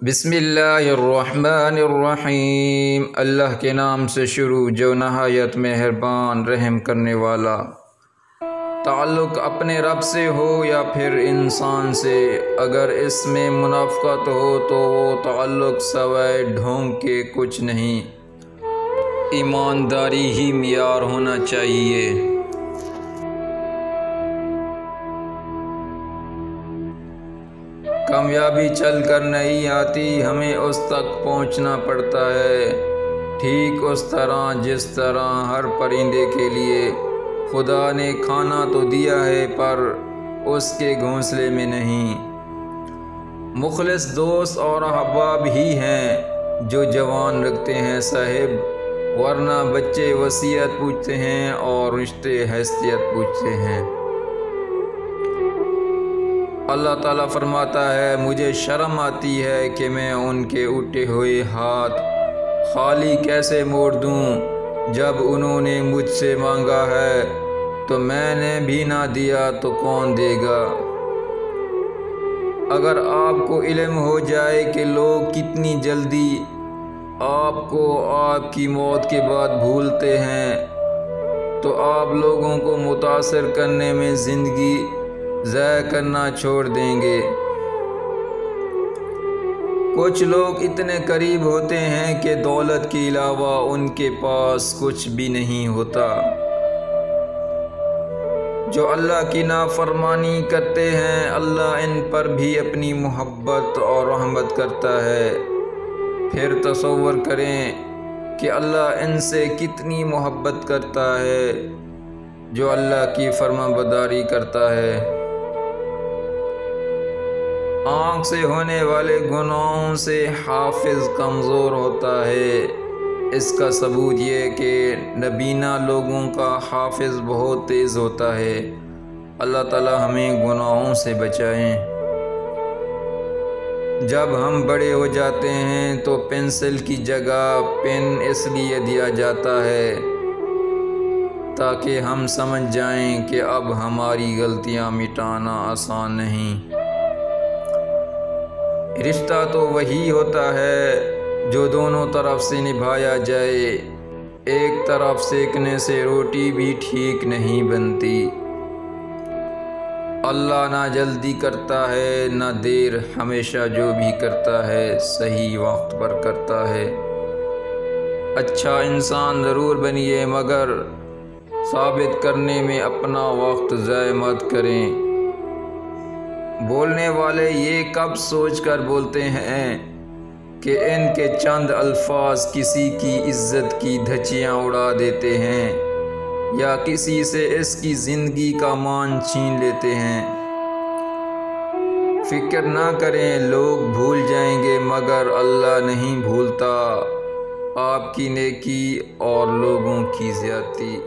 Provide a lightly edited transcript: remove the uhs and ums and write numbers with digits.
بسم اللہ الرحمن الرحیم۔ اللہ کے نام سے شروع جو نہایت مہربان رحم کرنے والا۔ تعلق اپنے رب سے ہو یا پھر انسان سے، اگر اس میں منافقت ہو تو وہ تعلق سوائے ڈھونگ کے کچھ نہیں۔ ایمانداری ہی معیار ہونا چاہیے۔ کامیابی چل کر نہیں آتی، ہمیں اس تک پہنچنا پڑتا ہے، ٹھیک اس طرح جس طرح ہر پرندے کے لیے خدا نے کھانا تو دیا ہے پر اس کے گھونسلے میں نہیں۔ مخلص دوست اور احباب ہی ہیں جو جوان رکھتے ہیں صاحب، ورنہ بچے وصیت پوچھتے ہیں اور رشتے حیثیت پوچھتے ہیں۔ اللہ تعالیٰ فرماتا ہے، مجھے شرم آتی ہے کہ میں ان کے اٹھے ہوئے ہاتھ خالی کیسے موڑ دوں، جب انہوں نے مجھ سے مانگا ہے تو میں نے بھی نہ دیا تو کون دے گا۔ اگر آپ کو علم ہو جائے کہ لوگ کتنی جلدی آپ کو آپ کی موت کے بعد بھولتے ہیں تو آپ لوگوں کو متاثر کرنے میں زندگی ضائع کرنا چھوڑ دیں گے۔ کچھ لوگ اتنے قریب ہوتے ہیں کہ دولت کے علاوہ ان کے پاس کچھ بھی نہیں ہوتا۔ جو اللہ کی نافرمانی کرتے ہیں، اللہ ان پر بھی اپنی محبت اور رحمت کرتا ہے۔ پھر تصور کریں کہ اللہ ان سے کتنی محبت کرتا ہے جو اللہ کی فرمانبرداری کرتا ہے۔ آنکھ سے ہونے والے گناہوں سے حافظ کمزور ہوتا ہے۔ اس کا ثبوت یہ کہ نابینا لوگوں کا حافظ بہت تیز ہوتا ہے۔ اللہ تعالی ہمیں گناہوں سے بچائیں۔ جب ہم بڑے ہو جاتے ہیں تو پنسل کی جگہ پین اس لیے دیا جاتا ہے تاکہ ہم سمجھ جائیں کہ اب ہماری غلطیاں مٹانا آسان نہیں۔ رشتہ تو وہی ہوتا ہے جو دونوں طرف سے نبھایا جائے، ایک طرف سیکنے سے روٹی بھی ٹھیک نہیں بنتی۔ اللہ نہ جلدی کرتا ہے نہ دیر، ہمیشہ جو بھی کرتا ہے صحیح وقت پر کرتا ہے۔ اچھا انسان ضرور بنیے مگر ثابت کرنے میں اپنا وقت ضائع مت کریں۔ بولنے والے یہ کب سوچ کر بولتے ہیں کہ ان کے چند الفاظ کسی کی عزت کی دھچیاں اڑا دیتے ہیں یا کسی سے اس کی زندگی کا مان چھین لیتے ہیں۔ فکر نہ کریں، لوگ بھول جائیں گے مگر اللہ نہیں بھولتا آپ کی نیکی اور لوگوں کی زیادتی۔